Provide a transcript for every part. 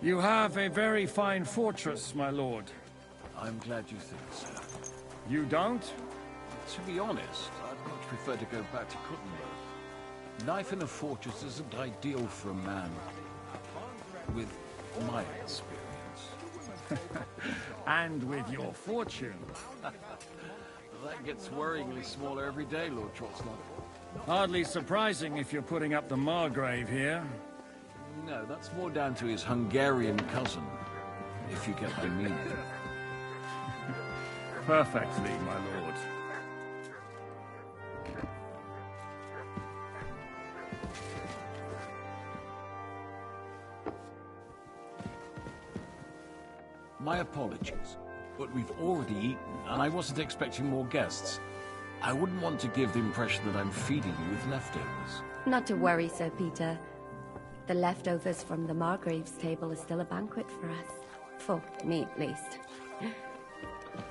You have a very fine fortress, my lord. I'm glad you think so. You don't? To be honest, I'd much prefer to go back to Kuttenberg. Life in a fortress isn't ideal for a man with my experience. And with your fortune. That gets worryingly smaller every day, Lord Trotsnott. Hardly surprising if you're putting up the Margrave here. No, that's more down to his Hungarian cousin, if you get my meaning. Perfectly, my lord. My apologies, but we've already eaten, and I wasn't expecting more guests. I wouldn't want to give the impression that I'm feeding you with leftovers. Not to worry, Sir Peter. The leftovers from the Margrave's table is still a banquet for us. For me, at least.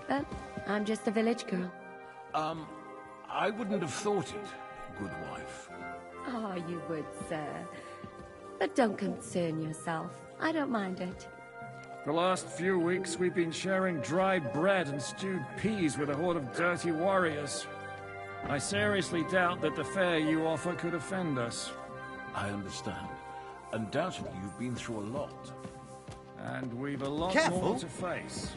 But I'm just a village girl. I wouldn't have thought it, good wife. Oh, you would, sir. But don't concern yourself. I don't mind it. The last few weeks we've been sharing dry bread and stewed peas with a horde of dirty warriors. I seriously doubt that the fare you offer could offend us. I understand. Undoubtedly, you've been through a lot. And we've a lot more to face.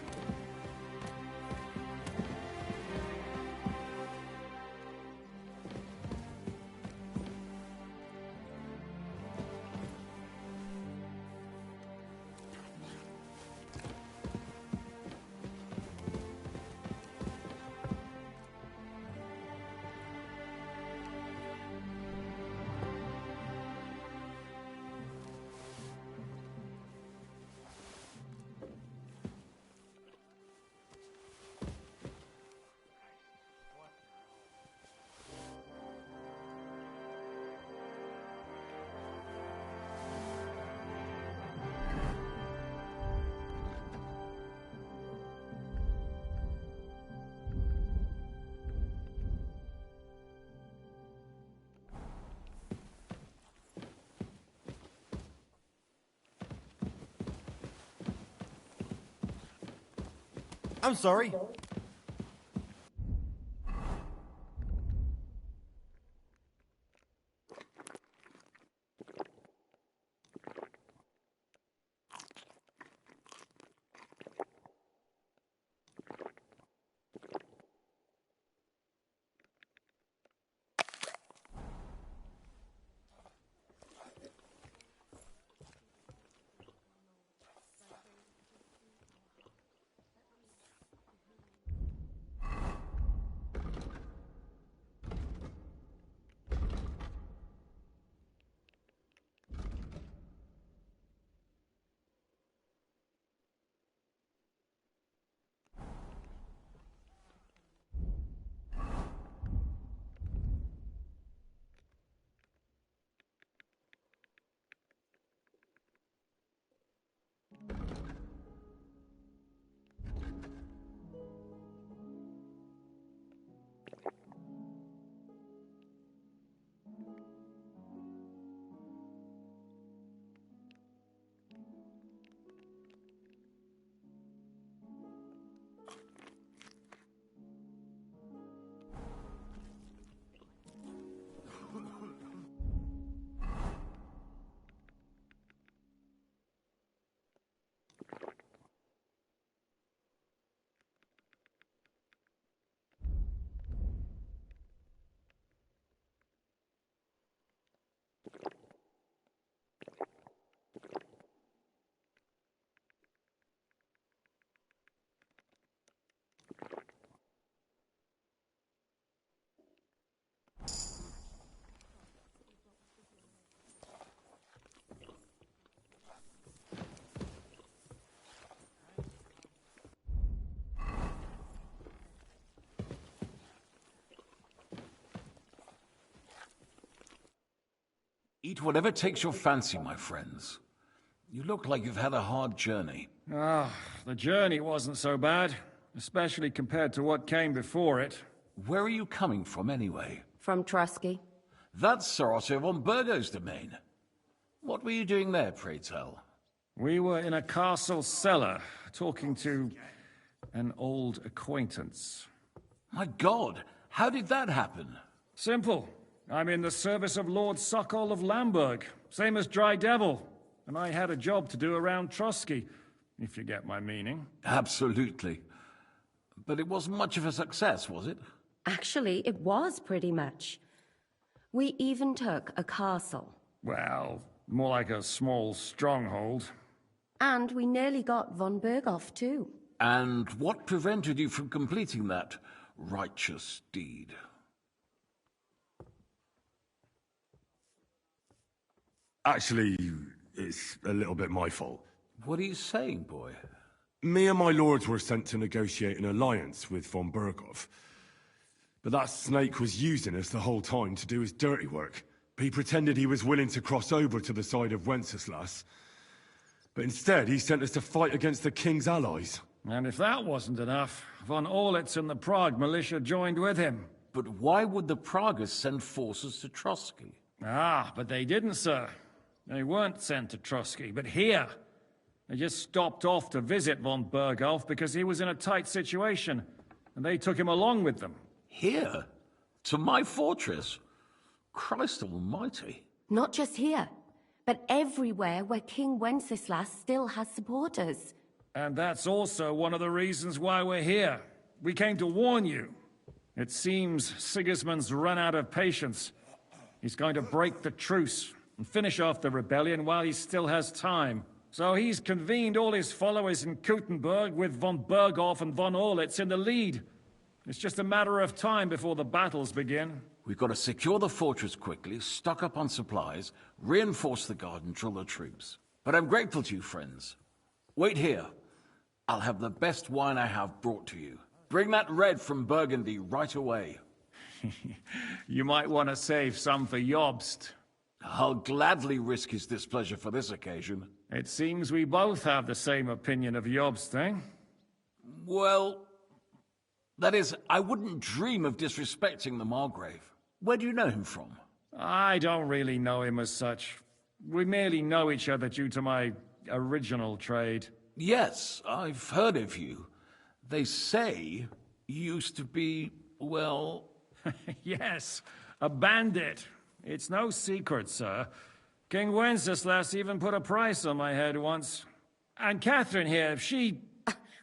I'm sorry. Eat whatever takes your fancy, my friends. You look like you've had a hard journey. The journey wasn't so bad, especially compared to what came before it. Where are you coming from, anyway? From Trusky. That's Sir Otto von Burgo's domain. What were you doing there, pray tell? We were in a castle cellar, talking to an old acquaintance. My God, how did that happen? Simple. I'm in the service of Lord Sokol of Lamberg, same as Dry Devil, and I had a job to do around Trusky, if you get my meaning. Absolutely. But it wasn't much of a success, was it? Actually, it was pretty much. We even took a castle. Well, more like a small stronghold. And we nearly got von Berghoff, too. And what prevented you from completing that righteous deed? Actually, it's a little bit my fault. What are you saying, boy? Me and my lords were sent to negotiate an alliance with von Berghoff. But that snake was using us the whole time to do his dirty work. He pretended he was willing to cross over to the side of Wenceslas. But instead, he sent us to fight against the king's allies. And if that wasn't enough, von Orlitz and the Prague militia joined with him. But why would the Pragas send forces to Trusky? Ah, but they didn't, sir. They weren't sent to Trusky, but here. They just stopped off to visit von Berghoff because he was in a tight situation, and they took him along with them. Here? To my fortress? Christ almighty. Not just here, but everywhere where King Wenceslas still has supporters. And that's also one of the reasons why we're here. We came to warn you. It seems Sigismund's run out of patience. He's going to break the truce and finish off the rebellion while he still has time. So he's convened all his followers in Kuttenberg with von Berghoff and von Orlitz in the lead. It's just a matter of time before the battles begin. We've got to secure the fortress quickly, stock up on supplies, reinforce the guard and drill the troops. But I'm grateful to you, friends. Wait here. I'll have the best wine I have brought to you. Bring that red from Burgundy right away. You might want to save some for Jobst. I'll gladly risk his displeasure for this occasion. It seems we both have the same opinion of Jobst, eh? Well, that is, I wouldn't dream of disrespecting the Margrave. Where do you know him from? I don't really know him as such. We merely know each other due to my original trade. Yes, I've heard of you. They say you used to be, well... Yes, a bandit. It's no secret, sir. King Wenceslas even put a price on my head once. And Catherine here, she...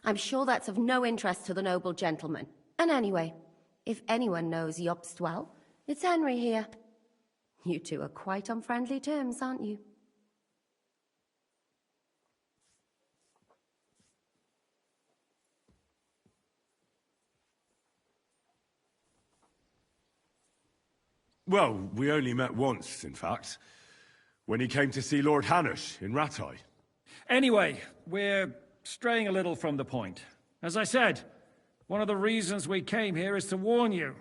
I'm sure that's of no interest to the noble gentleman. And anyway, if anyone knows Jobst well, it's Henry here. You two are quite on friendly terms, aren't you? Well, we only met once, in fact. When he came to see Lord Hanush in Rattay. Anyway, we're straying a little from the point. As I said, one of the reasons we came here is to warn you.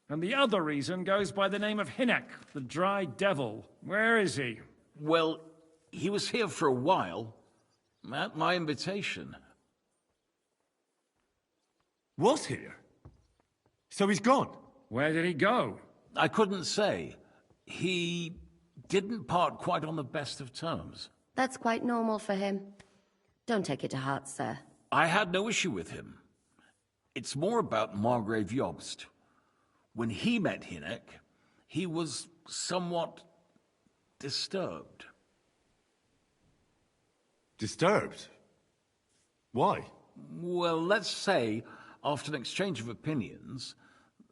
And the other reason goes by the name of Hynek, the Dry Devil. Where is he? Well, he was here for a while, at my invitation. Was here? So he's gone? Where did he go? I couldn't say. He didn't part quite on the best of terms. That's quite normal for him. Don't take it to heart, sir. I had no issue with him. It's more about Margrave Jobst. When he met Hynek, he was somewhat disturbed. Disturbed? Why? Well, let's say, after an exchange of opinions,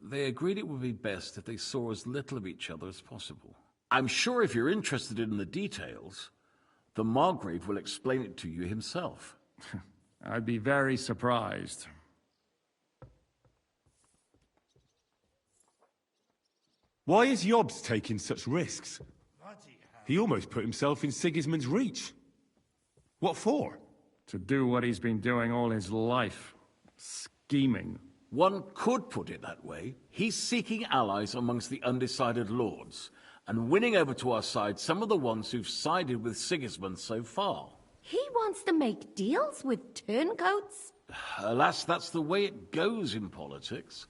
they agreed it would be best if they saw as little of each other as possible. I'm sure if you're interested in the details, the Margrave will explain it to you himself. I'd be very surprised. Why is Jobst taking such risks? He almost put himself in Sigismund's reach. What for? To do what he's been doing all his life. Scheming. One could put it that way. He's seeking allies amongst the undecided lords, and winning over to our side some of the ones who've sided with Sigismund so far. He wants to make deals with turncoats? Alas, that's the way it goes in politics.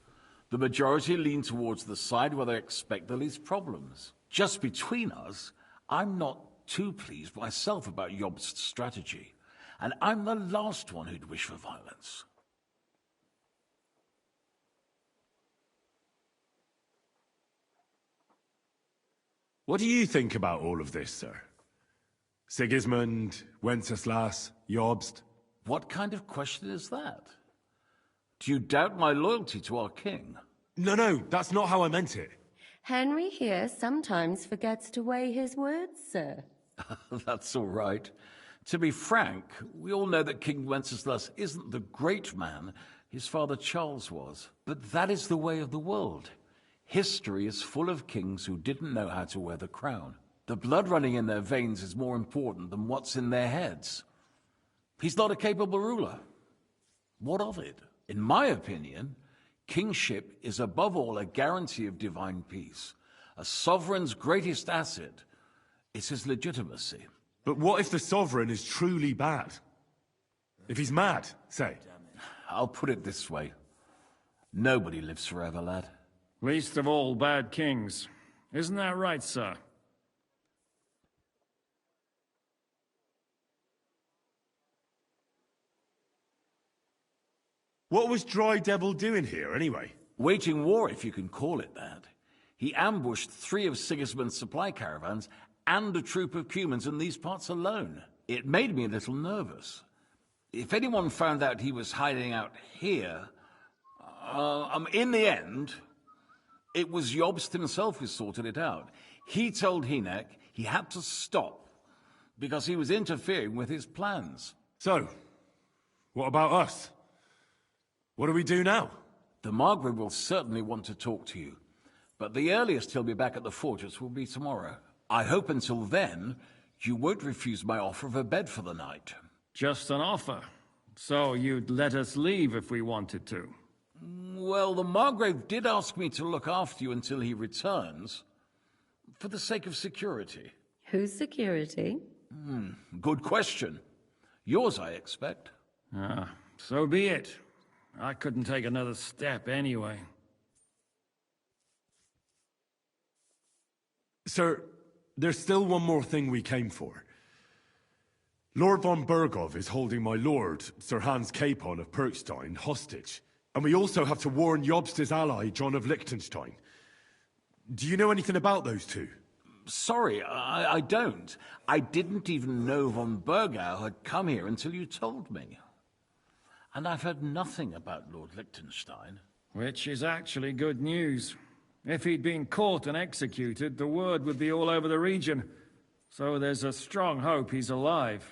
The majority lean towards the side where they expect the least problems. Just between us, I'm not too pleased myself about Jobst's strategy, and I'm the last one who'd wish for violence. What do you think about all of this, sir? Sigismund, Wenceslas, Jobst? What kind of question is that? Do you doubt my loyalty to our king? No, that's not how I meant it. Henry here sometimes forgets to weigh his words, sir. That's all right. To be frank, we all know that King Wenceslas isn't the great man his father Charles was. But that is the way of the world. History is full of kings who didn't know how to wear the crown. The blood running in their veins is more important than what's in their heads. He's not a capable ruler. What of it? In my opinion, kingship is above all a guarantee of divine peace. A sovereign's greatest asset is his legitimacy. But what if the sovereign is truly bad? If he's mad, say. I'll put it this way. Nobody lives forever, lad. Least of all bad kings. Isn't that right, sir? What was Dry Devil doing here, anyway? Waging war, if you can call it that. He ambushed 3 of Sigismund's supply caravans and a troop of Cumans in these parts alone. It made me a little nervous. If anyone found out he was hiding out here, in the end, it was Jobst himself who sorted it out. He told Hynek he had to stop because he was interfering with his plans. So, what about us? What do we do now? The Margrave will certainly want to talk to you, but the earliest he'll be back at the fortress will be tomorrow. I hope until then, you won't refuse my offer of a bed for the night. Just an offer. So you'd let us leave if we wanted to? Well, the Margrave did ask me to look after you until he returns, for the sake of security. Whose security? Good question. Yours, I expect. So be it. I couldn't take another step anyway. Sir, there's still one more thing we came for. Lord von Bergov is holding my lord, Sir Hans Capon of Perkstein, hostage. And we also have to warn Jobst's ally, John of Liechtenstein. Do you know anything about those two? Sorry, I don't. I didn't even know von Bergau had come here until you told me. And I've heard nothing about Lord Liechtenstein. Which is actually good news. If he'd been caught and executed, the word would be all over the region. So there's a strong hope he's alive.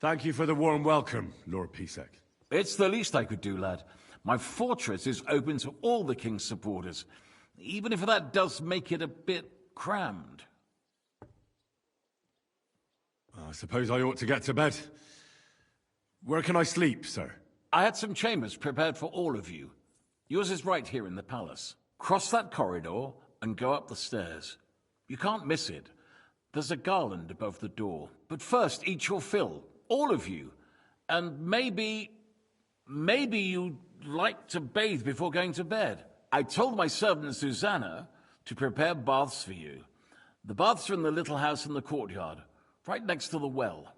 Thank you for the warm welcome, Lord Pisek. It's the least I could do, lad. My fortress is open to all the king's supporters, even if that does make it a bit crammed. I suppose I ought to get to bed. Where can I sleep, sir? I had some chambers prepared for all of you. Yours is right here in the palace. Cross that corridor and go up the stairs. You can't miss it. There's a garland above the door. But first, eat your fill. All of you. And maybe you'd like to bathe before going to bed. I told my servant Susanna to prepare baths for you. The baths are in the little house in the courtyard, right next to the well.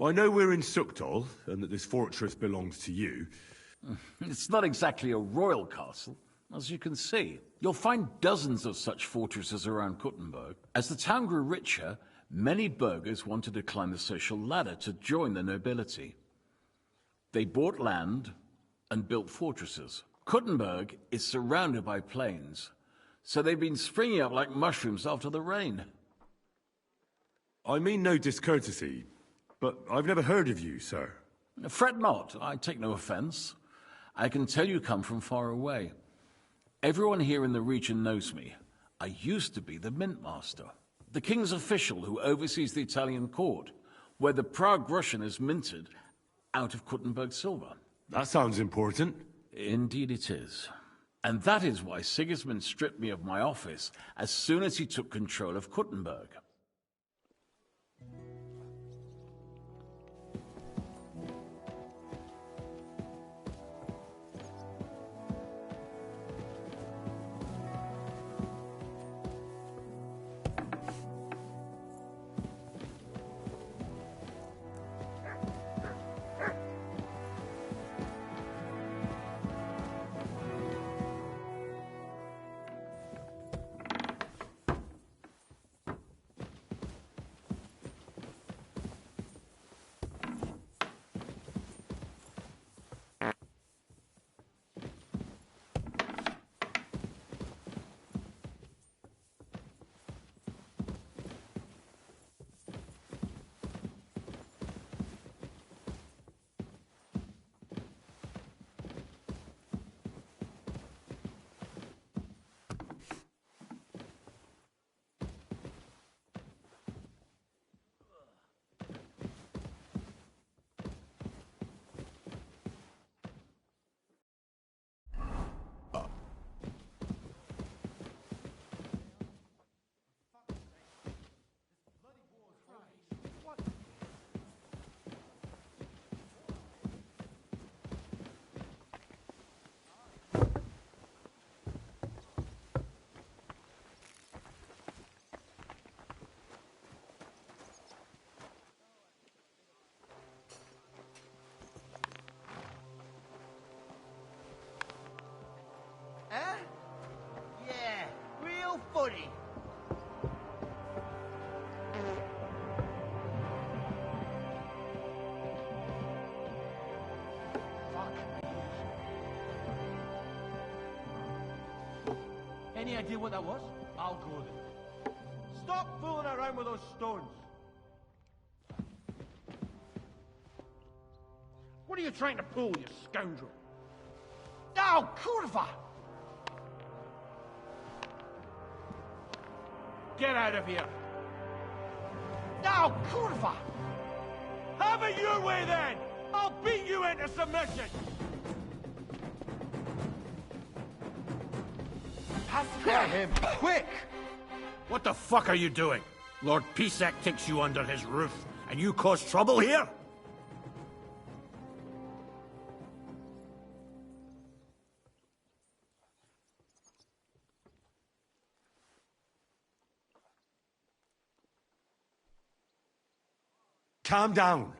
I know we're in Sukdal, and that this fortress belongs to you. It's not exactly a royal castle, as you can see. You'll find dozens of such fortresses around Kuttenberg. As the town grew richer, Many burghers wanted to climb the social ladder to join the nobility. They bought land and built fortresses. Kuttenberg is surrounded by plains, so they've been springing up like mushrooms after the rain. I mean no discourtesy, but I've never heard of you, sir. Fret not, I take no offense. I can tell you come from far away. Everyone here in the region knows me. I used to be the Mint Master, the king's official who oversees the Italian court, where the Prague Russian is minted out of Kuttenberg silver. That sounds important. Indeed it is. And that is why Sigismund stripped me of my office as soon as he took control of Kuttenberg. Huh? Yeah, real funny. Any idea what that was? I'll go then. Stop fooling around with those stones. What are you trying to pull, you scoundrel? Oh, curva! Get out of here! No, curva! Have it your way then! I'll beat you into submission! Get him, quick! What the fuck are you doing? Lord Pisek takes you under his roof, and you cause trouble here? Calm down.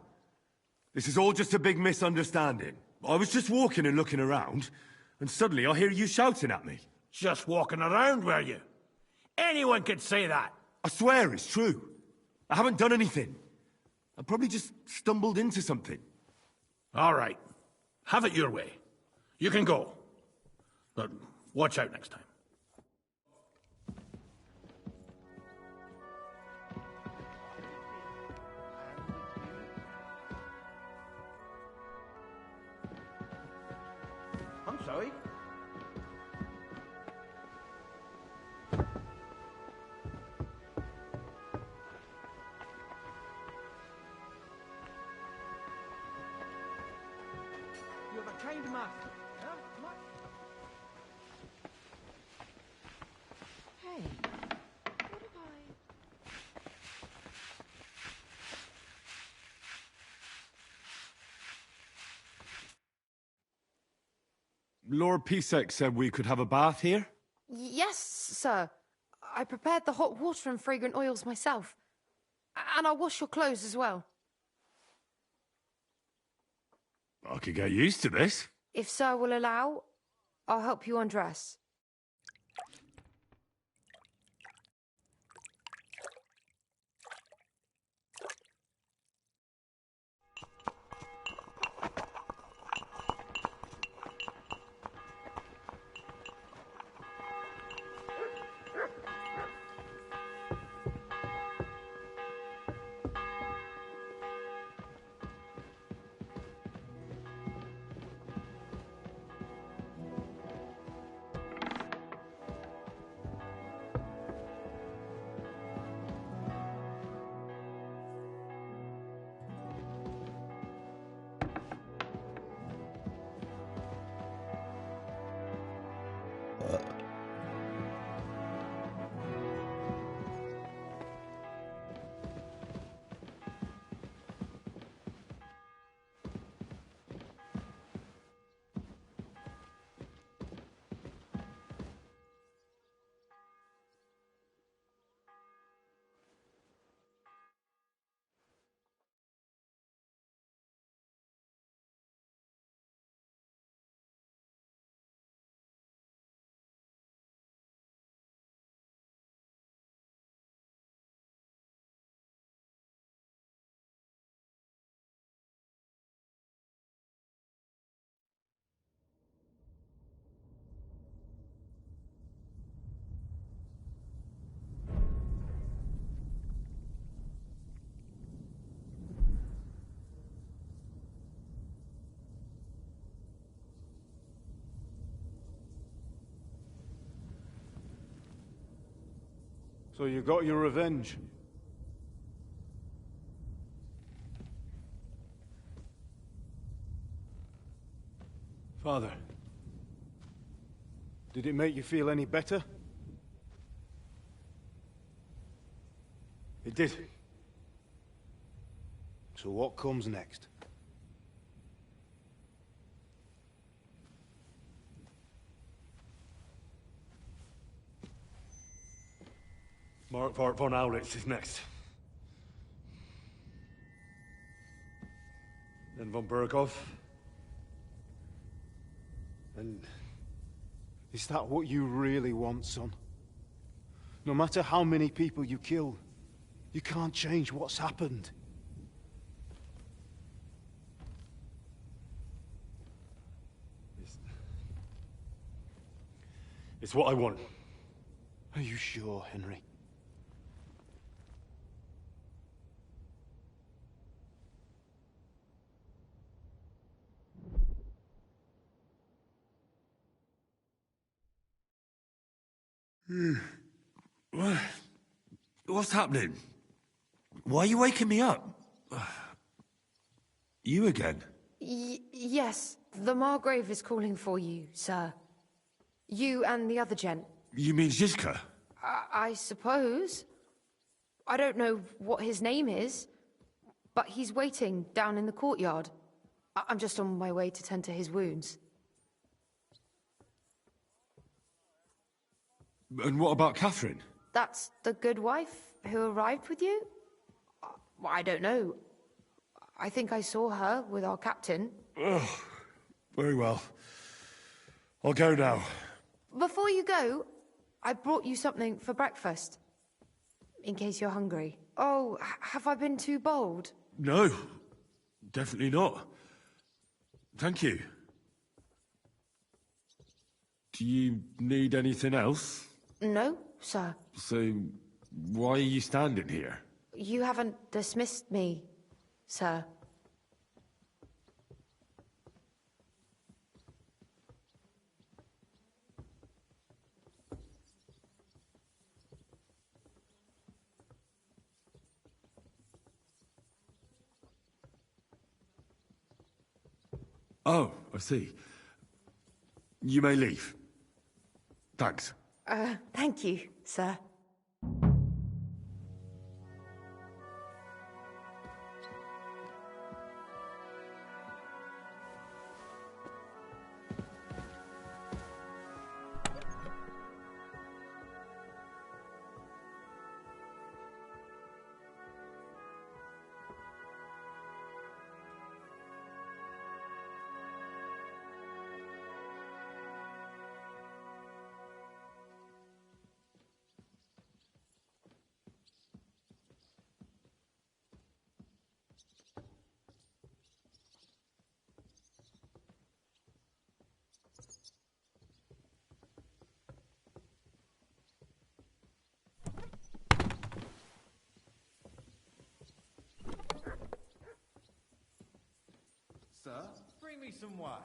This is all just a big misunderstanding. I was just walking and looking around, and suddenly I hear you shouting at me. Just walking around, were you? Anyone could say that. I swear it's true. I haven't done anything. I probably just stumbled into something. All right. Have it your way. You can go. But watch out next time. I'm sorry. You're the kind master, huh? Hey, what have I... Lord Pisek said we could have a bath here? Yes, sir. I prepared the hot water and fragrant oils myself. And I'll wash your clothes as well. I could get used to this. If sir will allow, I'll help you undress. So you got your revenge? Father, did it make you feel any better? It did. So what comes next? Mark von Aulitz is next. Then von Burgov. And is that what you really want, son? No matter how many people you kill, you can't change what's happened. It's what I want. Are you sure, Henry? What's happening? Why are you waking me up? You again? Yes, the Margrave is calling for you, sir. You and the other gent. You mean Zizka? I suppose. I don't know what his name is, but he's waiting down in the courtyard. I'm just on my way to tend to his wounds. And what about Catherine? That's the good wife who arrived with you? I don't know. I think I saw her with our captain. Oh, very well. I'll go now. Before you go, I brought you something for breakfast. In case you're hungry. Oh, have I been too bold? No, definitely not. Thank you. Do you need anything else? No, sir. So, why are you standing here? You haven't dismissed me, sir. Oh, I see. You may leave. Thanks. Thank you, sir. Sir, bring me some wine.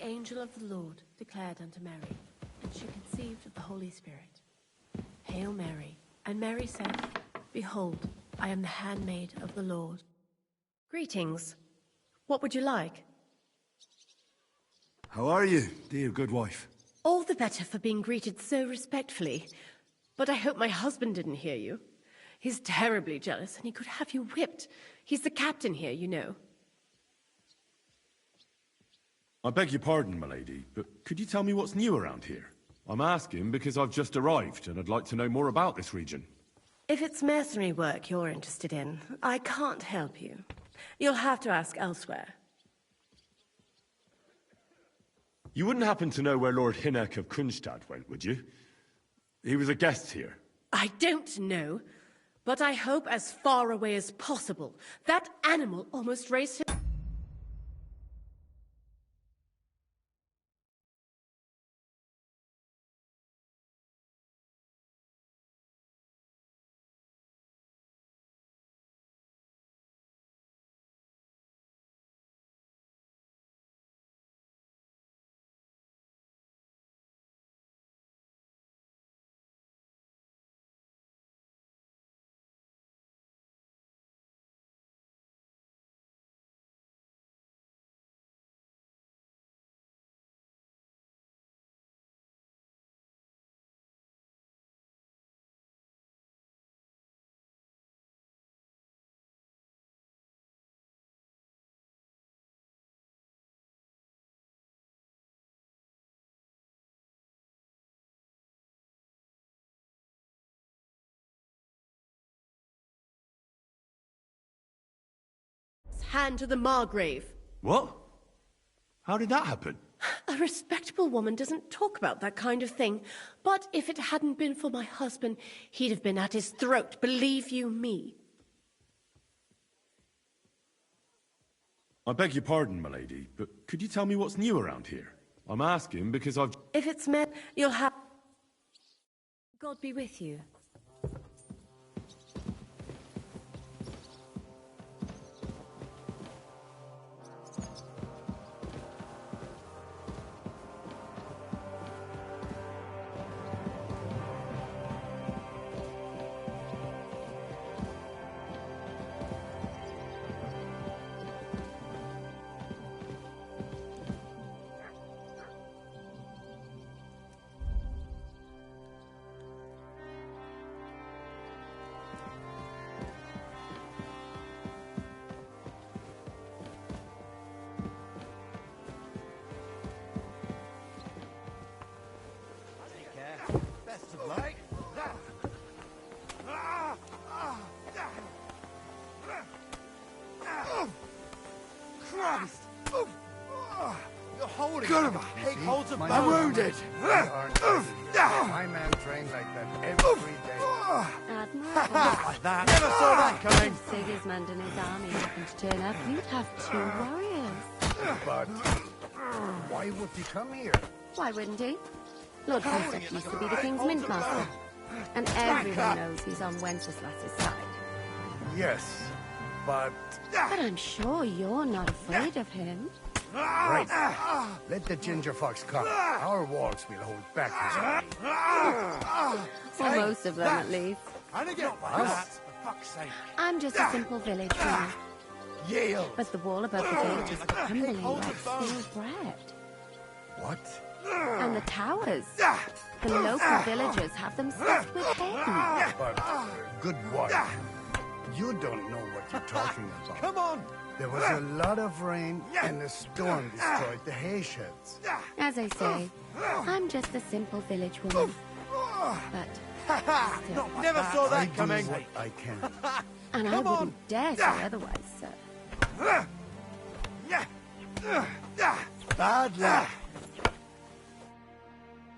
the angel of the Lord declared unto Mary, and she conceived of the Holy Spirit. Hail Mary. And Mary said, Behold, I am the handmaid of the Lord. Greetings. What would you like? How are you, dear good wife? All the better for being greeted so respectfully. But I hope my husband didn't hear you. He's terribly jealous, and he could have you whipped. He's the captain here, you know. I beg your pardon, milady, but could you tell me what's new around here? I'm asking because I've just arrived, and I'd like to know more about this region. If it's mercenary work you're interested in, I can't help you. You'll have to ask elsewhere. You wouldn't happen to know where Lord Hynek of Kronstadt went, would you? He was a guest here. I don't know, but I hope as far away as possible. That animal almost raised him. Hand to the Margrave. What? How did that happen? A respectable woman doesn't talk about that kind of thing. But if it hadn't been for my husband, he'd have been at his throat, believe you me. I beg your pardon, milady, but could you tell me what's new around here? I'm asking because I've... If it's meant, you'll have... God be with you. I'm wounded. My man trains like that every day. Like that. Never saw that coming. If Sigismund and his army happened to turn up, you'd have 2 warriors. But why would he come here? Why wouldn't he? Lord Kronstadt used to be the king's mint master. And everyone knows he's on Wenceslas's side. Yes, but... But I'm sure you're not afraid of him. Right. Let the ginger fox come. Our walls will hold back his army. Well, most of them, at least. I don't get that, for fuck's sake. I'm just a simple village woman. Yale. But the wall above the village is crumbling like stale bread. What? And the towers. The local villagers have them stuffed with hay. But, good wife, you don't know what you're talking about. Come on! There was a lot of rain, and the storm destroyed the hay sheds. As I say, I'm just a simple village woman. But still. Never saw I that do coming. what I can. And I wouldn't dare say otherwise, sir. Bad luck.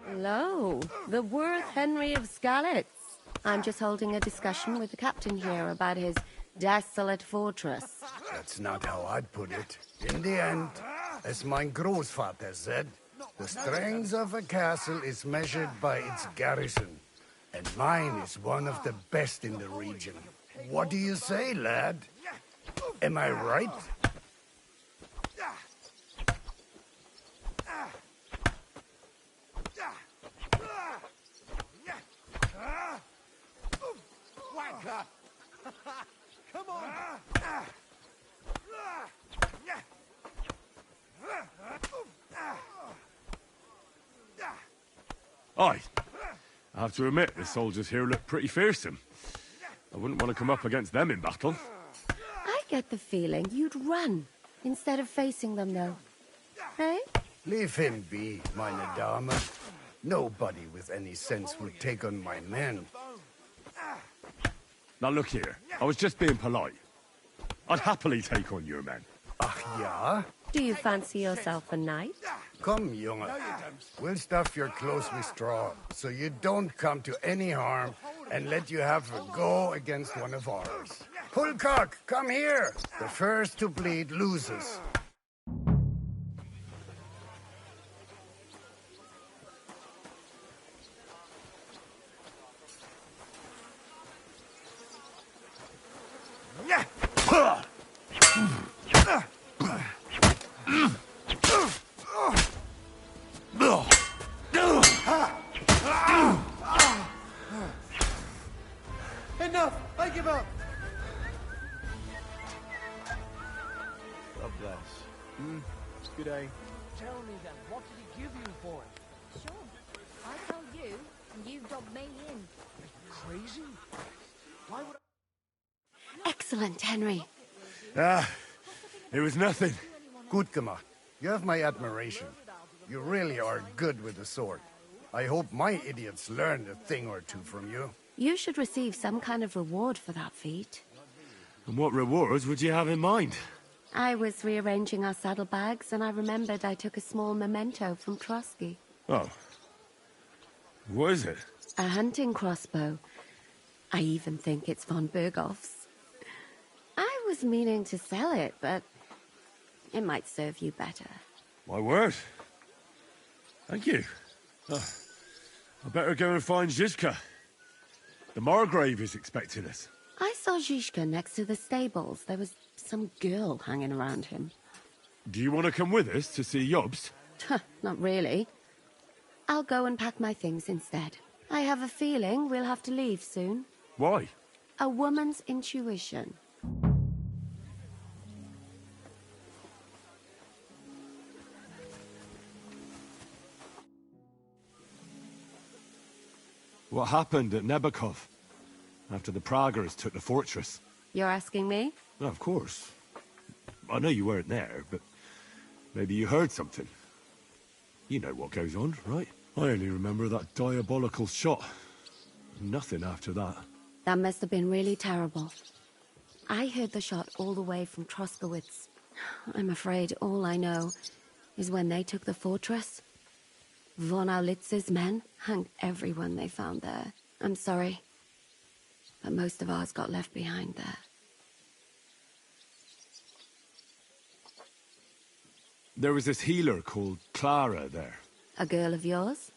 Hello, the Worth Henry of Skalitz. I'm just holding a discussion with the captain here about his desolate fortress. That's not how I'd put it. In the end, as my großvater said, the strength of a castle is measured by its garrison. And mine is one of the best in the region. What do you say, lad? Am I right? Aye. I have to admit, the soldiers here look pretty fearsome. I wouldn't want to come up against them in battle. I get the feeling you'd run instead of facing them, though. Hey? Leave him be, meine Dame. Nobody with any sense would take on my men. Now look here, I was just being polite. I'd happily take on your men. Ach ja? Do you fancy yourself a knight? Come, Junge. We'll stuff your clothes with straw, so you don't come to any harm, and let you have a go against one of ours. Pulcock, come here! The first to bleed loses. Enough! I give up! God bless. Good day. Tell me then, what did he give you for it? Sure. I told you, and you dobbed me in. Crazy? Why would I... Excellent, Henry. It was nothing. Gut gemacht. You have my admiration. You really are good with the sword. I hope my idiots learned a thing or two from you. You should receive some kind of reward for that feat. And what rewards would you have in mind? I was rearranging our saddlebags, and I remembered I took a small memento from Trotsky. Oh. What is it? A hunting crossbow. I even think it's von Berghoff's. I was meaning to sell it, but it might serve you better. My word. Thank you. I better go and find Zizka. The Margrave is expecting us. I saw Zizka next to the stables. There was some girl hanging around him. Do you want to come with us to see Jobst? Not really. I'll go and pack my things instead. I have a feeling we'll have to leave soon. Why? A woman's intuition. What happened at Nebakov after the Praguers took the fortress? You're asking me? Well, of course. I know you weren't there, but maybe you heard something. You know what goes on, right? I only remember that diabolical shot. Nothing after that. That must have been really terrible. I heard the shot all the way from Troskowitz. I'm afraid all I know is when they took the fortress, von Aulitz's men hanged everyone they found there. I'm sorry, but most of ours got left behind there. There was this healer called Clara there. A girl of yours?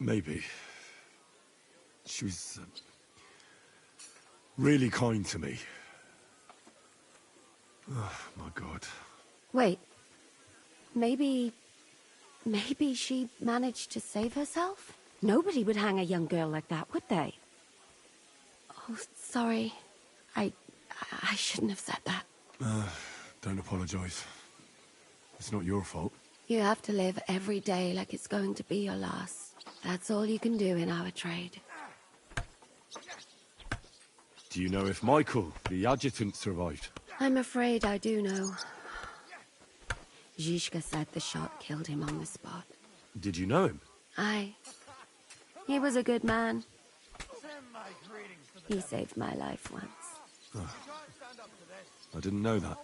Maybe. She was really kind to me. Oh, my God. Wait. Maybe she managed to save herself? Nobody would hang a young girl like that, would they? Oh, sorry. I shouldn't have said that. Don't apologize. It's not your fault. You have to live every day like it's going to be your last. That's all you can do in our trade. Do you know if Michael, the adjutant, survived? I'm afraid I do know. Zizka said the shot killed him on the spot. Did you know him? Aye. He was a good man. He saved my life once. Oh. I didn't know that.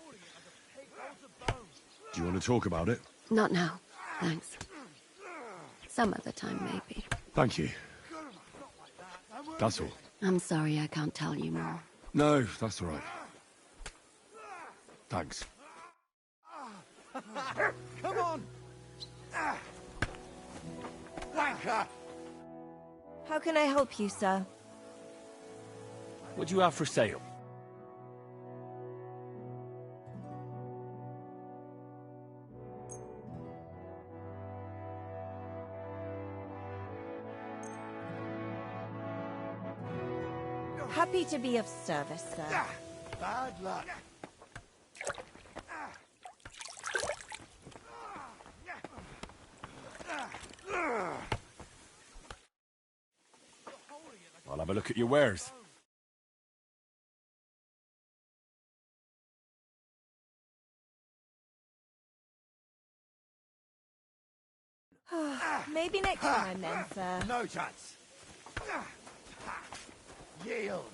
Do you want to talk about it? Not now, thanks. Some other time, maybe. Thank you. That's all. I'm sorry I can't tell you more. No, that's all right. Thanks. Come on! Wanker! How can I help you, sir? What do you have for sale? Happy to be of service, sir. Bad luck. I'll have a look at your wares. Maybe next time then, sir. No chance. Yield.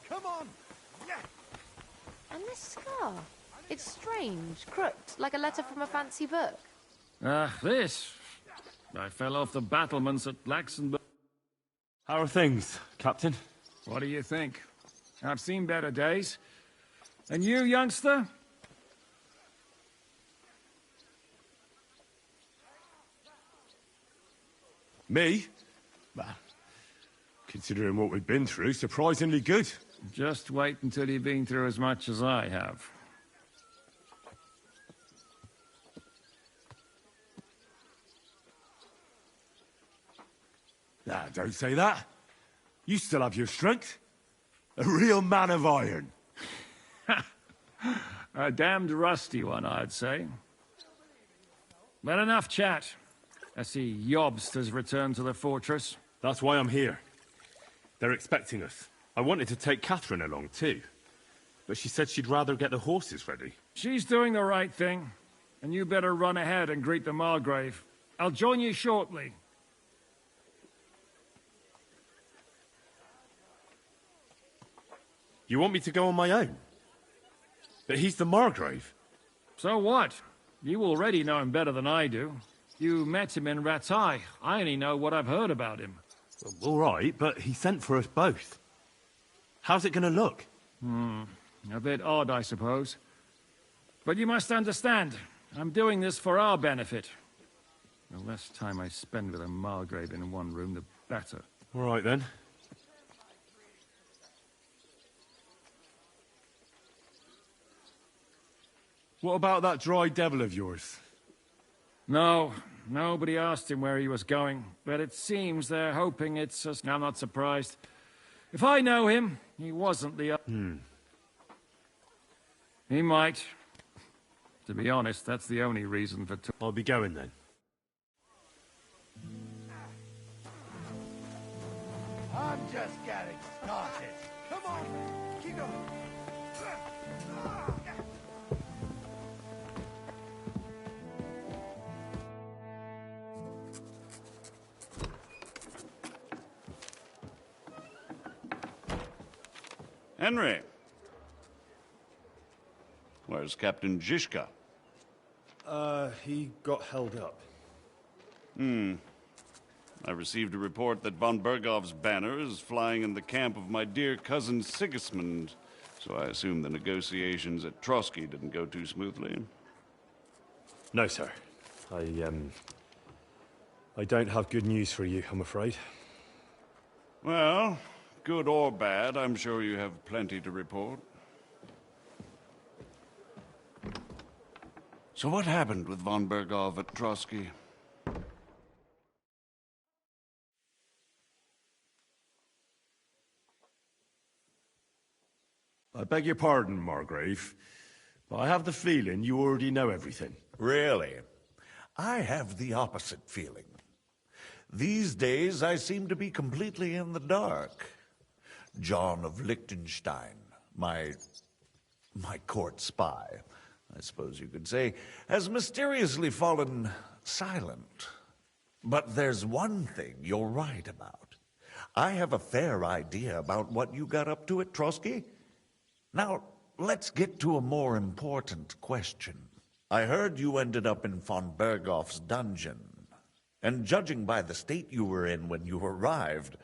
Come on. And this scar? It's strange, crooked, like a letter from a fancy book. This. I fell off the battlements at Laxenburg. How are things, Captain? What do you think? I've seen better days. And you, youngster? Me? Well, considering what we've been through, surprisingly good. Just wait until you've been through as much as I have. Nah, don't say that. You still have your strength. A real man of iron. A damned rusty one, I'd say. But enough chat. I see Jobst has returned to the fortress. That's why I'm here. They're expecting us. I wanted to take Catherine along too, but she said she'd rather get the horses ready. She's doing the right thing, and you better run ahead and greet the Margrave. I'll join you shortly. You want me to go on my own? But he's the Margrave. So what? You already know him better than I do. You met him in Rattay. I only know what I've heard about him. Well, all right, but he sent for us both. How's it going to look? A bit odd, I suppose. But you must understand, I'm doing this for our benefit. The less time I spend with a Margrave in one room, the better. All right, then. What about that dry devil of yours? No, nobody asked him where he was going, but it seems they're hoping it's us. I'm not surprised. If I know him, he wasn't the... He might. To be honest, that's the only reason for... I'll be going then. I'm just getting started. Come on, keep going. Henry. Where's Captain Zizka? He got held up. I received a report that von Bergov's banner is flying in the camp of my dear cousin Sigismund, so I assume the negotiations at Trotsky didn't go too smoothly. No, sir. I don't have good news for you, I'm afraid. Well, good or bad, I'm sure you have plenty to report. So what happened with von Bergov at Trotsky? I beg your pardon, Margrave, but I have the feeling you already know everything. Really? I have the opposite feeling. These days, I seem to be completely in the dark. John of Liechtenstein, my court spy, I suppose you could say, has mysteriously fallen silent. But there's one thing you're right about. I have a fair idea about what you got up to at Trotsky. Now, let's get to a more important question. I heard you ended up in von Bergov's dungeon. And judging by the state you were in when you arrived,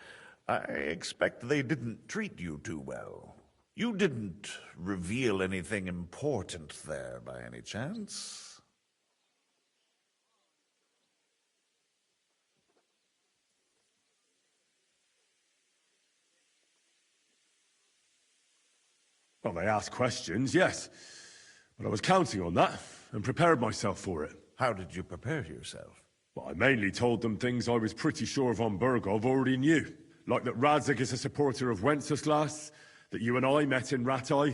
I expect they didn't treat you too well. You didn't reveal anything important there by any chance? Well, they asked questions, yes. But I was counting on that, and prepared myself for it. How did you prepare yourself? But I mainly told them things I was pretty sure von Bergov already knew. Like that Radzig is a supporter of Wenceslas, that you and I met in Rattay.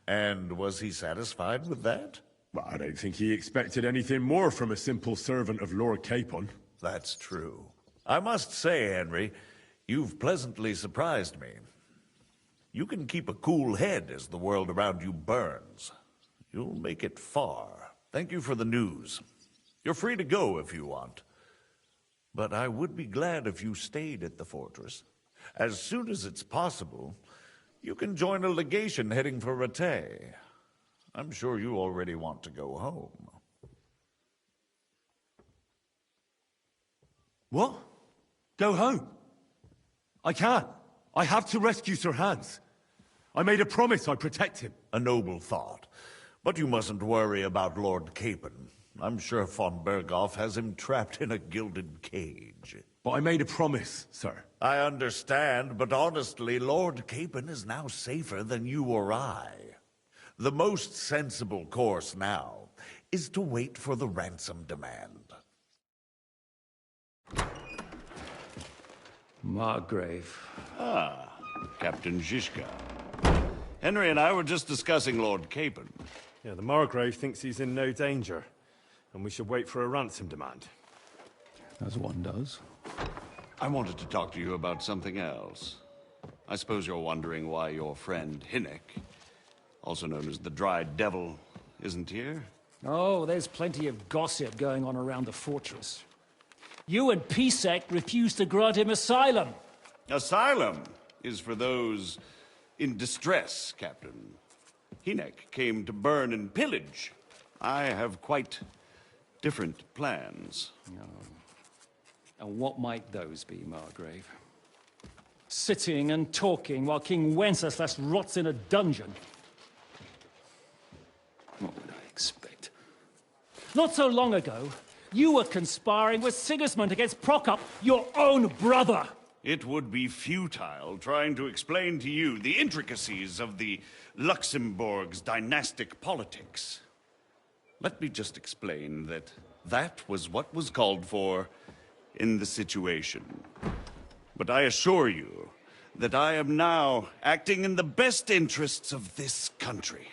And was he satisfied with that? Well, I don't think he expected anything more from a simple servant of Lord Capon. That's true. I must say, Henry, you've pleasantly surprised me. You can keep a cool head as the world around you burns. You'll make it far. Thank you for the news. You're free to go if you want. But I would be glad if you stayed at the fortress. As soon as it's possible, you can join a legation heading for Rattay. I'm sure you already want to go home. What? Go home? I can't. I have to rescue Sir Hans. I made a promise I'd protect him. A noble thought. But you mustn't worry about Lord Capon. I'm sure von Berghoff has him trapped in a gilded cage. But I made a promise, sir. I understand, but honestly, Lord Capon is now safer than you or I. The most sensible course now is to wait for the ransom demand. Margrave. Ah, Captain Zizka. Henry and I were just discussing Lord Capon. Yeah, the Margrave thinks he's in no danger, and we should wait for a ransom demand. As one does. I wanted to talk to you about something else. I suppose you're wondering why your friend Hinek, also known as the Dried Devil, isn't here? Oh, there's plenty of gossip going on around the fortress. You and Pisek refused to grant him asylum. Asylum is for those in distress, Captain. Hinek came to burn and pillage. I have quite different plans. And what might those be, Margrave? Sitting and talking while King Wenceslas rots in a dungeon. What would I expect? Not so long ago, you were conspiring with Sigismund against Prokop, your own brother. It would be futile trying to explain to you the intricacies of the Luxembourg's dynastic politics. Let me just explain that that was what was called for in the situation. But I assure you that I am now acting in the best interests of this country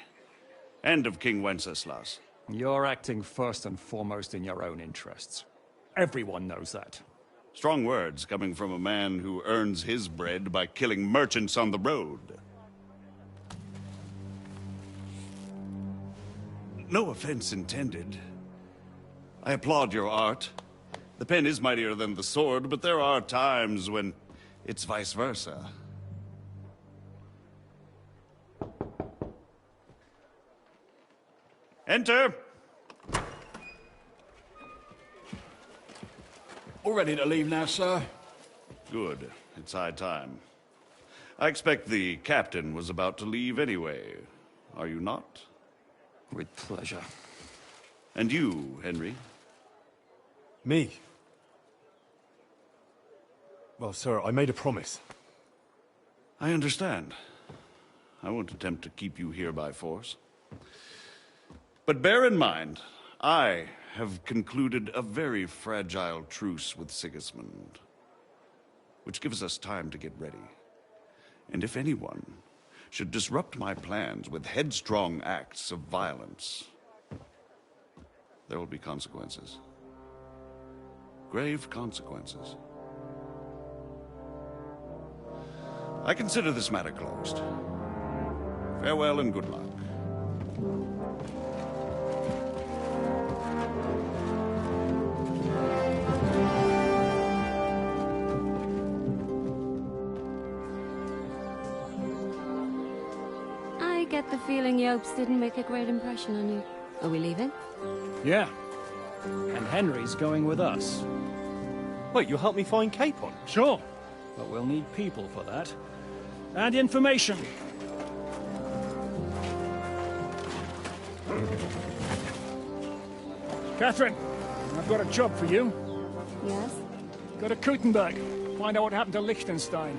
and of King Wenceslas. You're acting first and foremost in your own interests. Everyone knows that. Strong words coming from a man who earns his bread by killing merchants on the road. No offense intended. I applaud your art. The pen is mightier than the sword, but there are times when it's vice versa. Enter! All ready to leave now, sir? Good. It's high time. I expect the captain was about to leave anyway. Are you not? With pleasure. And you, Henry? Me? Well, sir, I made a promise. I understand. I won't attempt to keep you here by force. But bear in mind, I have concluded a very fragile truce with Sigismund, which gives us time to get ready. And if anyone should disrupt my plans with headstrong acts of violence, there will be consequences. Grave consequences. I consider this matter closed. Farewell and good luck. I get the feeling Yopes didn't make a great impression on you. Are we leaving? Yeah. And Henry's going with us. Wait, you'll help me find Capon? Sure. But we'll need people for that. And information. Catherine, I've got a job for you. Yes? Go to Kuttenberg. Find out what happened to Liechtenstein.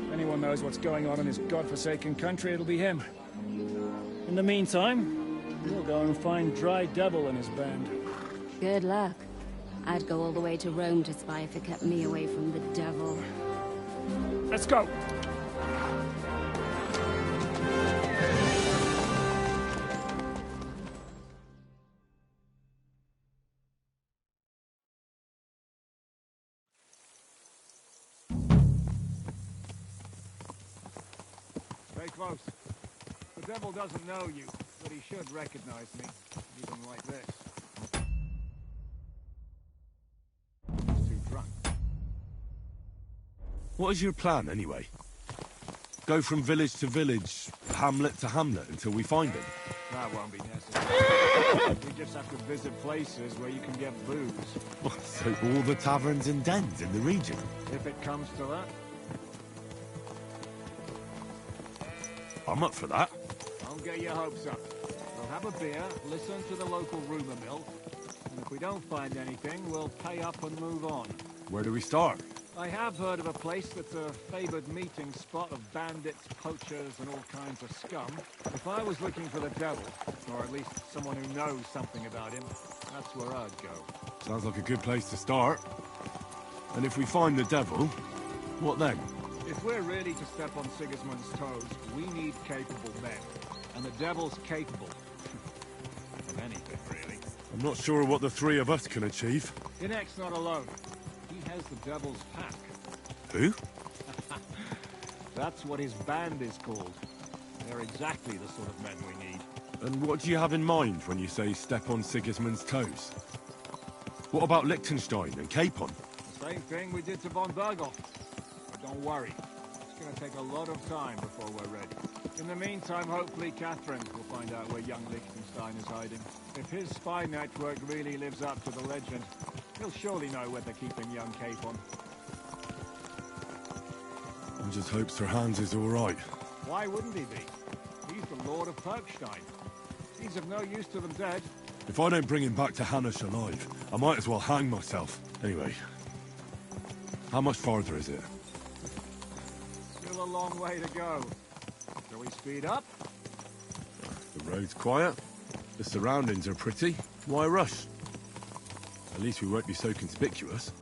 If anyone knows what's going on in this godforsaken country, it'll be him. In the meantime, we'll go and find Dry Devil and his band. Good luck. I'd go all the way to Rome to spy if it kept me away from the devil. Let's go! Stay close. The devil doesn't know you, but he should recognize me, even like this. He's too drunk. What is your plan, anyway? Go from village to village, hamlet to hamlet, until we find him? That won't be necessary. We just have to visit places where you can get booze. So all the taverns and dens in the region? If it comes to that. I'm up for that. Don't get your hopes up. We'll have a beer, listen to the local rumor mill, and if we don't find anything, we'll pay up and move on. Where do we start? I have heard of a place that's a favored meeting spot of bandits, poachers, and all kinds of scum. If I was looking for the devil, or at least someone who knows something about him, that's where I'd go. Sounds like a good place to start. And if we find the devil, what then? If we're really to step on Sigismund's toes, we need capable men. And the devil's capable. of anything, really. I'm not sure what the three of us can achieve. Inek's not alone. He has the devil's pack. Who? That's what his band is called. They're exactly the sort of men we need. And what do you have in mind when you say step on Sigismund's toes? What about Liechtenstein and Capon? The same thing we did to von Berghoff. But don't worry. It's going to take a lot of time before we're ready. In the meantime, hopefully Catherine will find out where young Liechtenstein is hiding. If his spy network really lives up to the legend, he'll surely know where they're keeping young Capon. I just hope Sir Hans is all right. Why wouldn't he be? He's the Lord of Perkstein. He's of no use to them dead. If I don't bring him back to Hanush alive, I might as well hang myself. Anyway, how much farther is it? Still a long way to go. Shall we speed up? The road's quiet. The surroundings are pretty. Why rush? At least we won't be so conspicuous.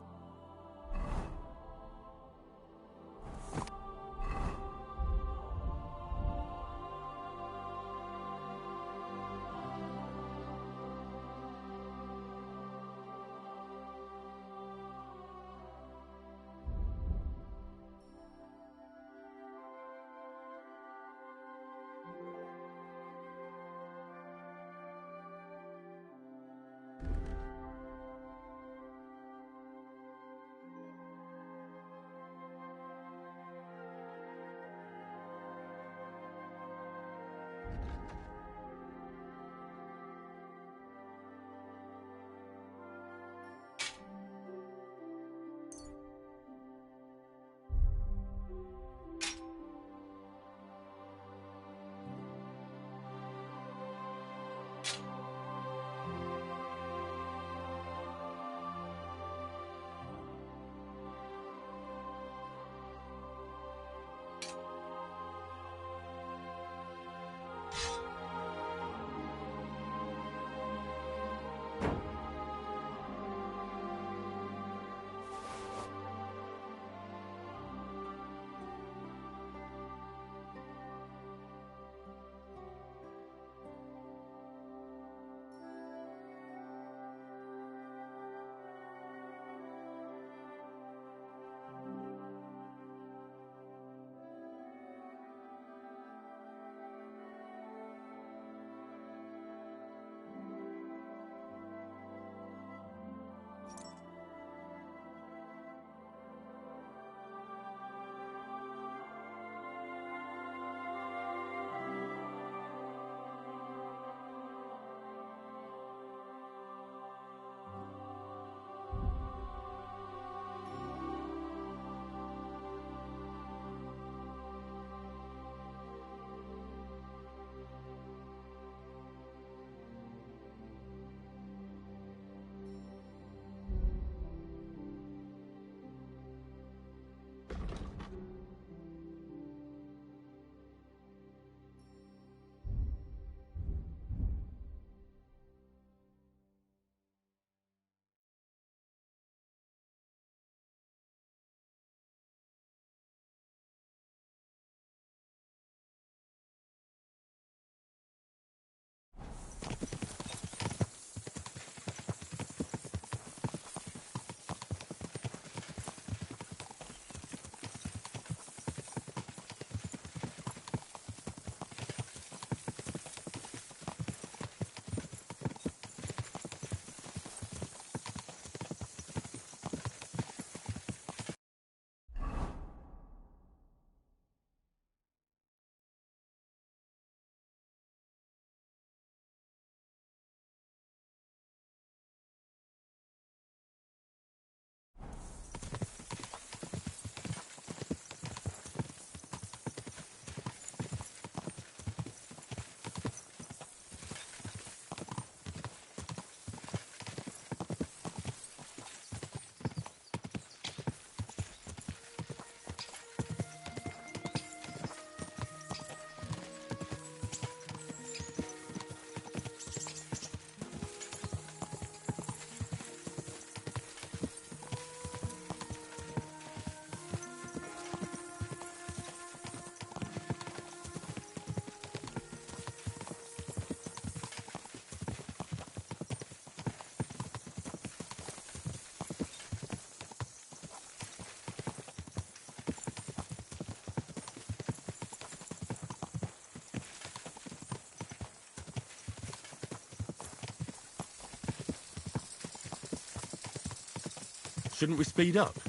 Shouldn't we speed up?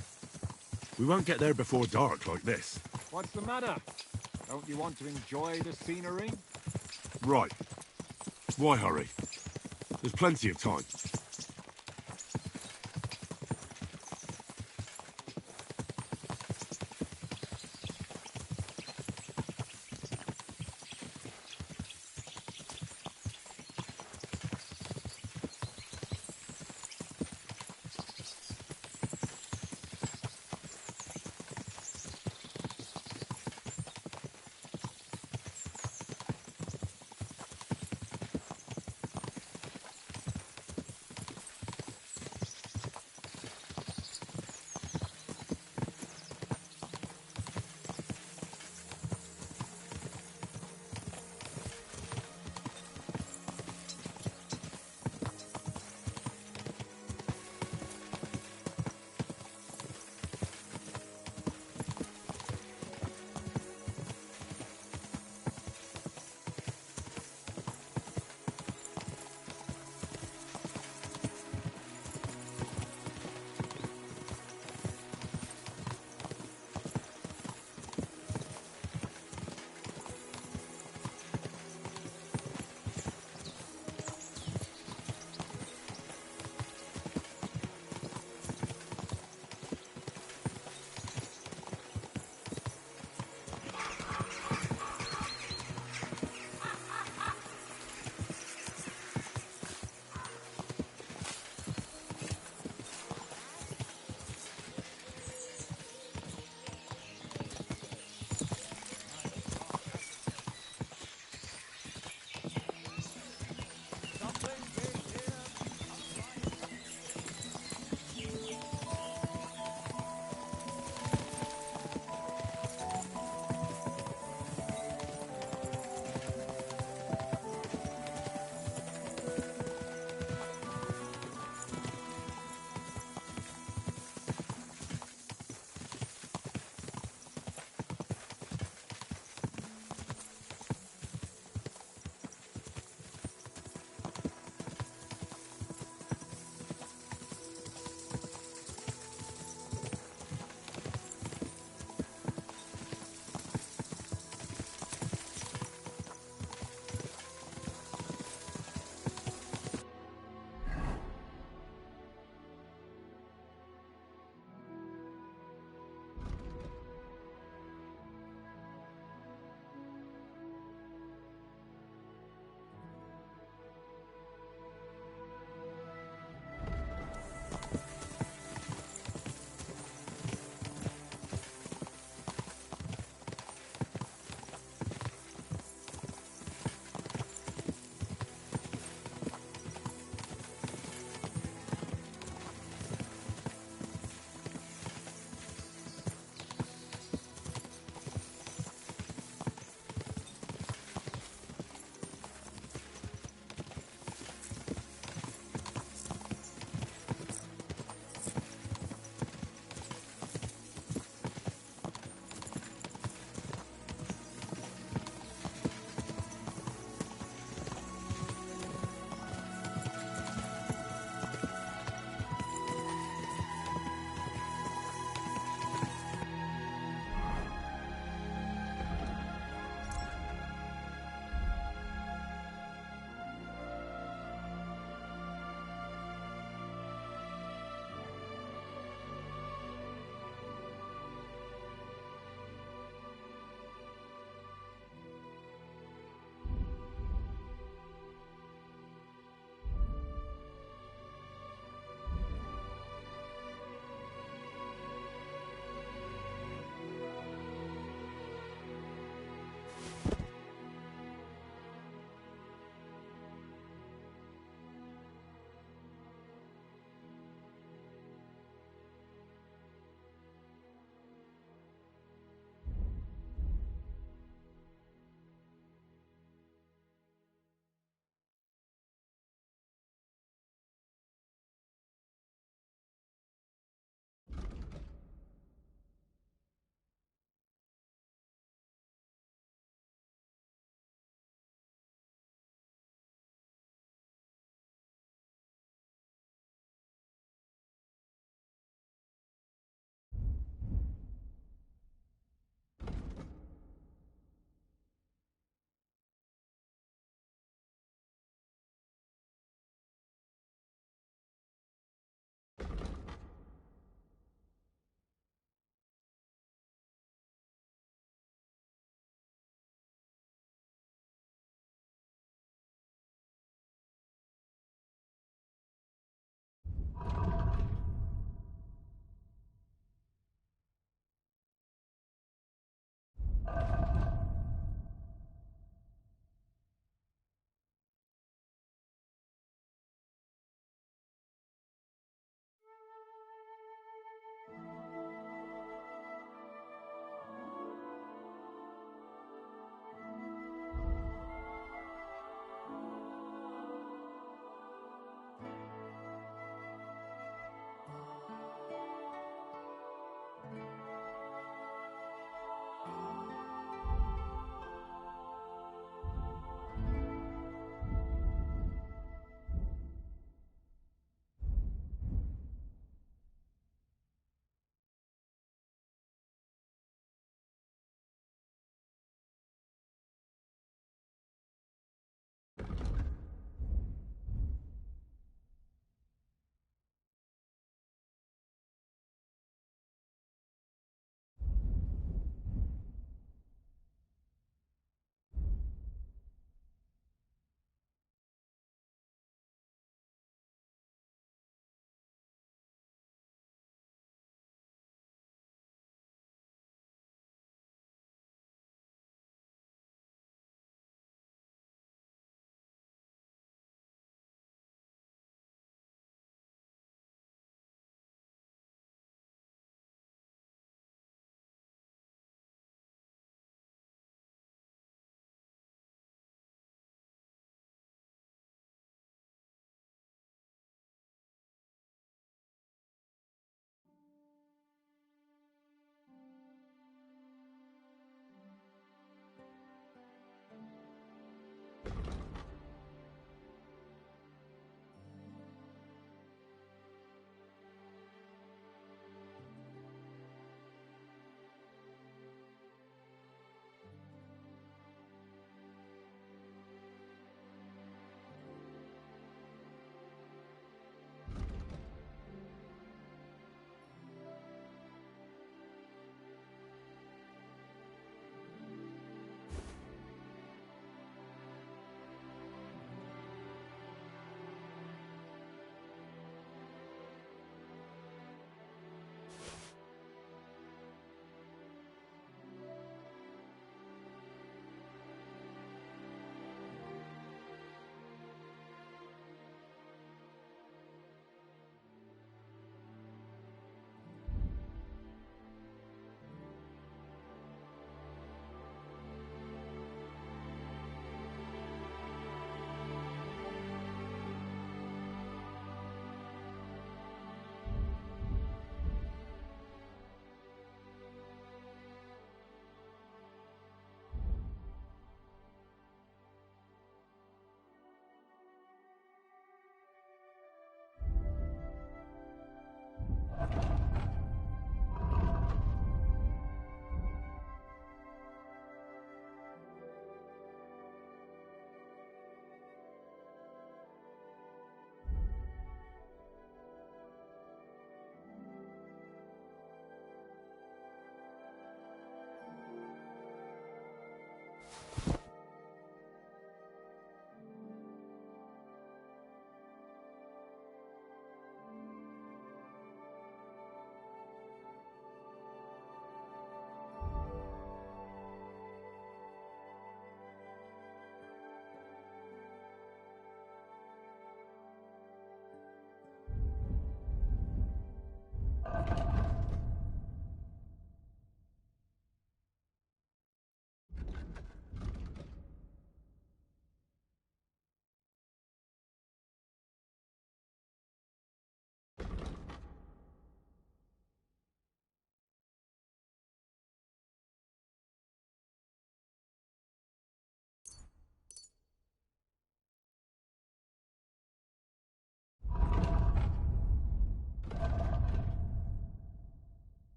We won't get there before dark like this. What's the matter? Don't you want to enjoy the scenery? Right. Why hurry? There's plenty of time.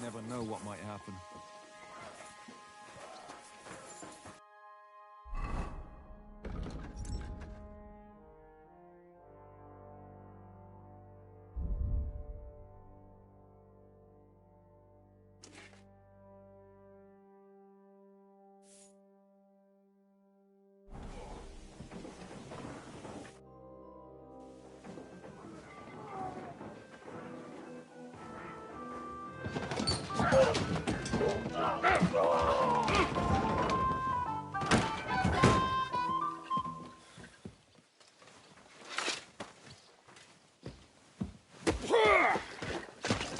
never know what might happen.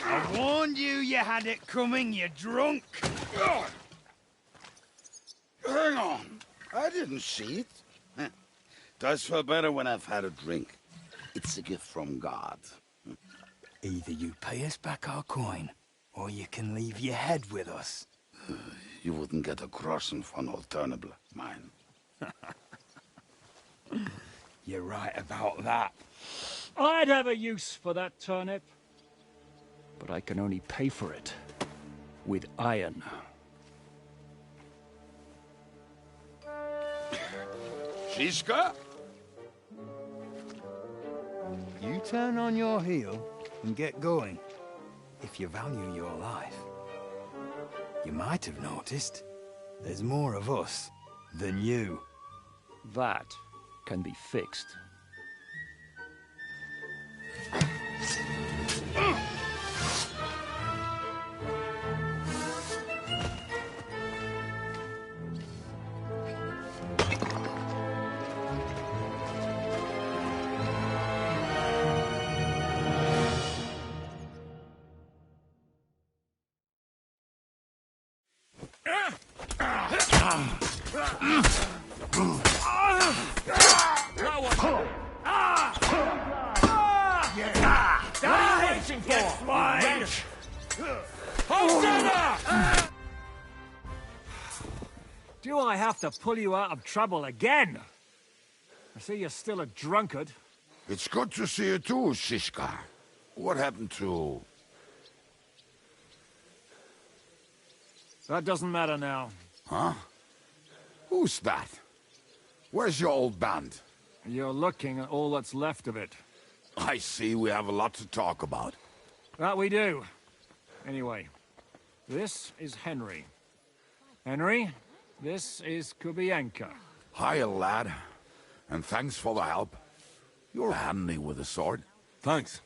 I warned you had it coming, you drunk. Hang on. I didn't see it. Does feel better when I've had a drink. It's a gift from God. Either you pay us back our coin, or you can leave your head with us. You wouldn't get a groschen for an alternative, mine. You're right about that. I'd have a use for that turnip. But I can only pay for it with iron. Shiska? You turn on your heel and get going, if you value your life. You might have noticed, there's more of us than you. That can be fixed. Do I have to pull you out of trouble again? I see you're still a drunkard. It's good to see you too, Shiska. What happened to... That doesn't matter now. Huh? Who's that? Where's your old band? You're looking at all that's left of it. I see we have a lot to talk about. That we do. Anyway, this is Henry. Henry, this is Kubienka. Hiya, lad. And thanks for the help. You're handy with a sword. Thanks.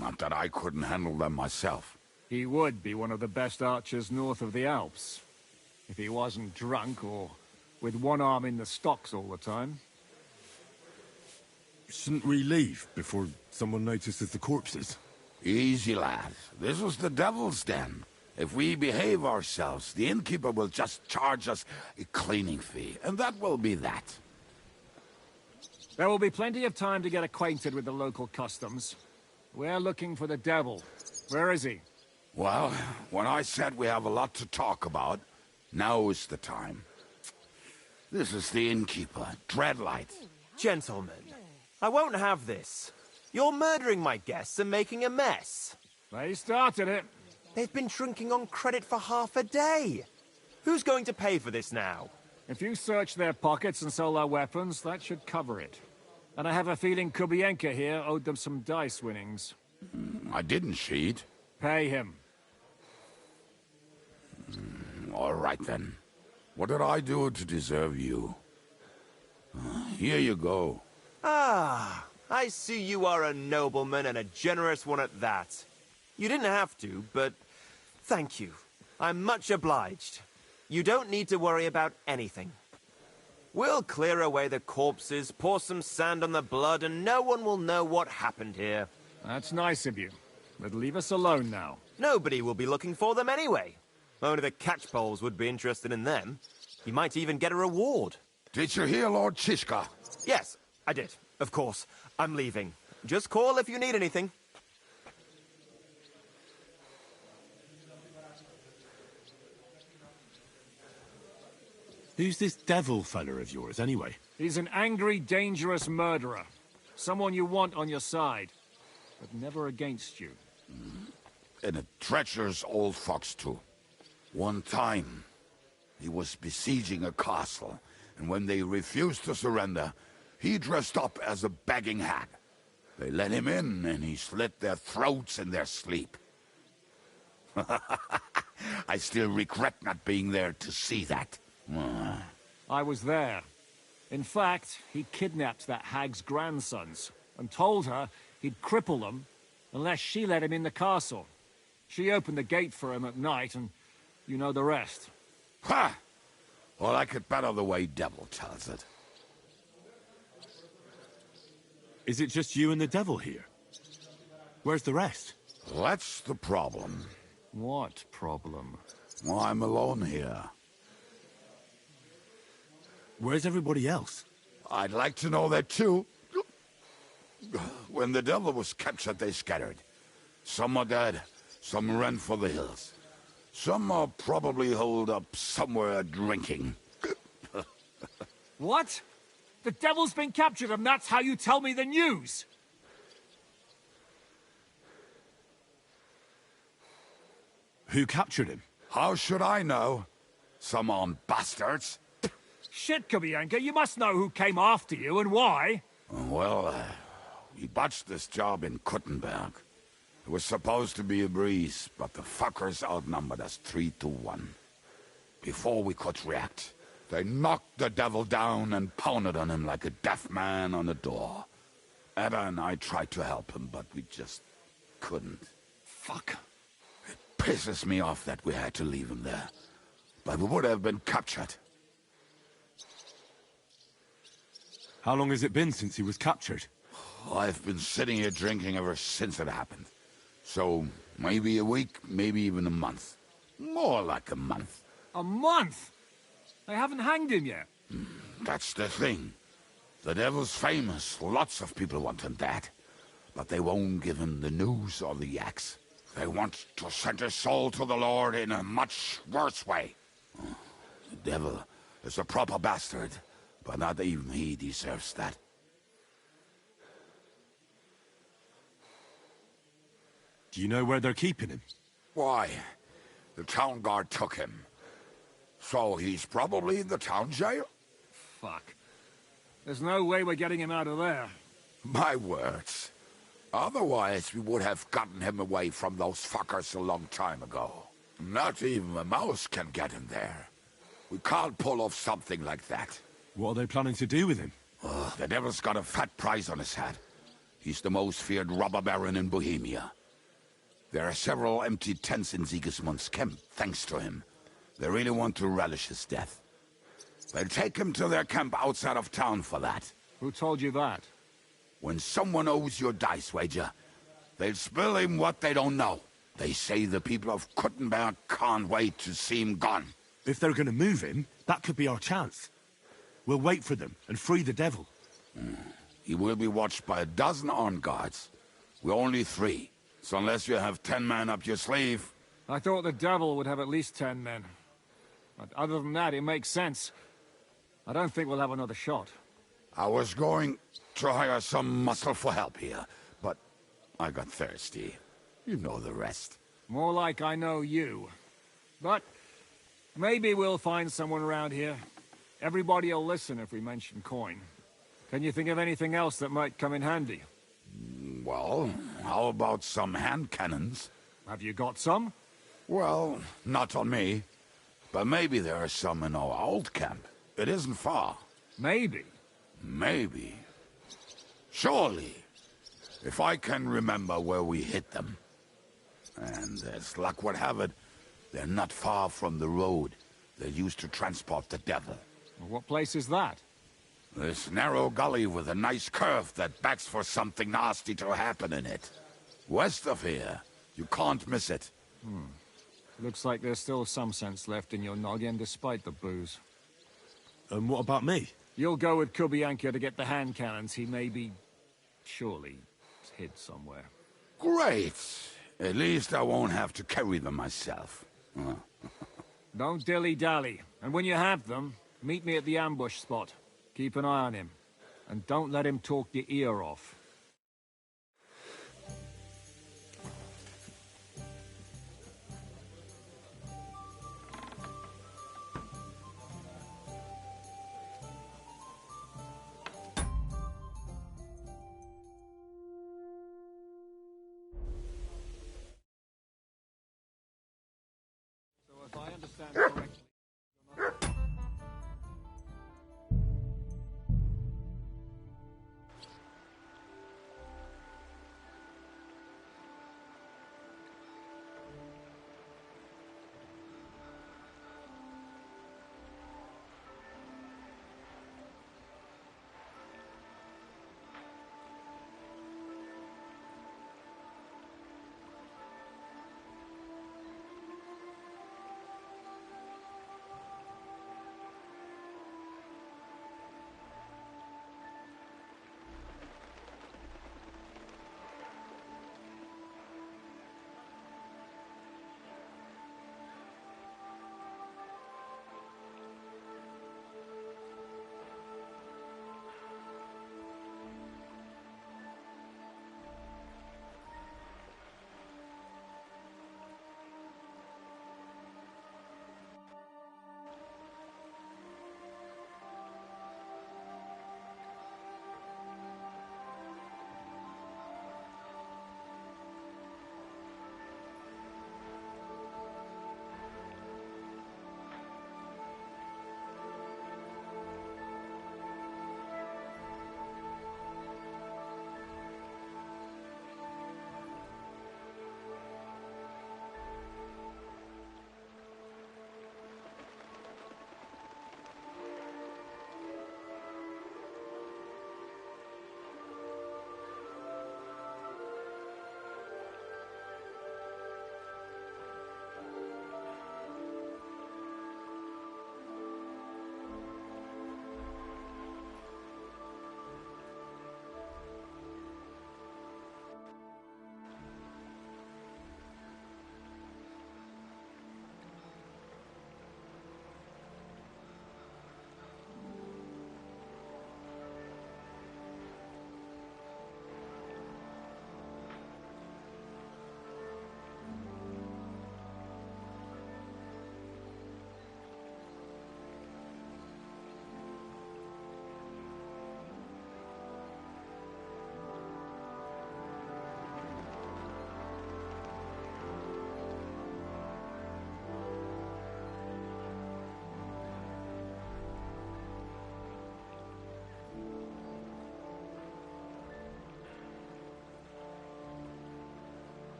Not that I couldn't handle them myself. He would be one of the best archers north of the Alps. If he wasn't drunk or with one arm in the stocks all the time. Shouldn't we leave before someone notices the corpses? Easy, lad. This was the Devil's Den. If we behave ourselves, the innkeeper will just charge us a cleaning fee, and that will be that. There will be plenty of time to get acquainted with the local customs. We're looking for the devil. Where is he? Well, when I said we have a lot to talk about, now is the time. This is the innkeeper, Dreadlight. Gentlemen, I won't have this. You're murdering my guests and making a mess. They started it. They've been drinking on credit for half a day. Who's going to pay for this now? If you search their pockets and sell their weapons, that should cover it. And I have a feeling Kubienka here owed them some dice winnings. I didn't cheat. Pay him. All right, then. What did I do to deserve you? Here you go. Ah, I see you are a nobleman and a generous one at that. You didn't have to, but thank you. I'm much obliged. You don't need to worry about anything. We'll clear away the corpses, pour some sand on the blood, and no one will know what happened here. That's nice of you. But leave us alone now. Nobody will be looking for them anyway. Only the catchpoles would be interested in them. You might even get a reward. Did you hear Lord Chishka? Yes, I did. Of course. I'm leaving. Just call if you need anything. Who's this devil fella of yours, anyway? He's an angry, dangerous murderer. Someone you want on your side, but never against you. and a treacherous old fox, too. One time, he was besieging a castle, and when they refused to surrender, he dressed up as a begging hag. They let him in, and he slit their throats in their sleep. I still regret not being there to see that. I was there. In fact, he kidnapped that hag's grandsons and told her he'd cripple them unless she let him in the castle. She opened the gate for him at night, and you know the rest. Ha! Well, I could better the way Devil tells it. Is it just you and the devil here? Where's the rest? That's the problem. What problem? Well, I'm alone here. Where's everybody else? I'd like to know that too. When the devil was captured, they scattered. Some are dead, some ran for the hills. Some are probably holed up somewhere drinking. What? The devil's been captured and that's how you tell me the news? Who captured him? How should I know? Some armed bastards. Shit, Kubianka, you must know who came after you and why. Well, we botched this job in Kuttenberg. It was supposed to be a breeze, but the fuckers outnumbered us 3-1. Before we could react, they knocked the devil down and pounded on him like a deaf man on a door. Ada and I tried to help him, but we just couldn't. Fuck. It pisses me off that we had to leave him there. But we would have been captured. How long has it been since he was captured? I've been sitting here drinking ever since it happened. So, maybe a week, maybe even a month. More like a month. A month? They haven't hanged him yet. That's the thing. The devil's famous. Lots of people want him dead. But they won't give him the news or the axe. They want to send his soul to the Lord in a much worse way. The devil is a proper bastard, but not even he deserves that. Do you know where they're keeping him? Why? The town guard took him. So he's probably in the town jail? Fuck. There's no way we're getting him out of there. My words. Otherwise, we would have gotten him away from those fuckers a long time ago. Not even a mouse can get him there. We can't pull off something like that. What are they planning to do with him? The devil's got a fat price on his head. He's the most feared robber baron in Bohemia. There are several empty tents in Sigismund's camp, thanks to him. They really want to relish his death. They'll take him to their camp outside of town for that. Who told you that? When someone owes you a dice wager, they'll spill him what they don't know. They say the people of Kuttenberg can't wait to see him gone. If they're going to move him, that could be our chance. We'll wait for them and free the devil. He will be watched by 12 armed guards. We're only 3. So unless you have 10 men up your sleeve... I thought the devil would have at least 10 men. But other than that, it makes sense. I don't think we'll have another shot. I was going to hire some muscle for help here, but I got thirsty. You know the rest. More like I know you. But maybe we'll find someone around here. Everybody will listen if we mention coin. Can you think of anything else that might come in handy? Well, how about some hand cannons? Have you got some? Well, not on me. But maybe there are some in our old camp. It isn't far. Maybe? Maybe. Surely. If I can remember where we hid them. And as luck would have it, they're not far from the road they used to transport the devil. What place is that? This narrow gully with a nice curve that begs for something nasty to happen in it. West of here. You can't miss it. Looks like there's still some sense left in your noggin despite the booze. And what about me? You'll go with Kubianka to get the hand cannons. He may be... surely hid somewhere. Great! At least I won't have to carry them myself. Don't dilly-dally. And when you have them, meet me at the ambush spot. Keep an eye on him. And don't let him talk your ear off. understand.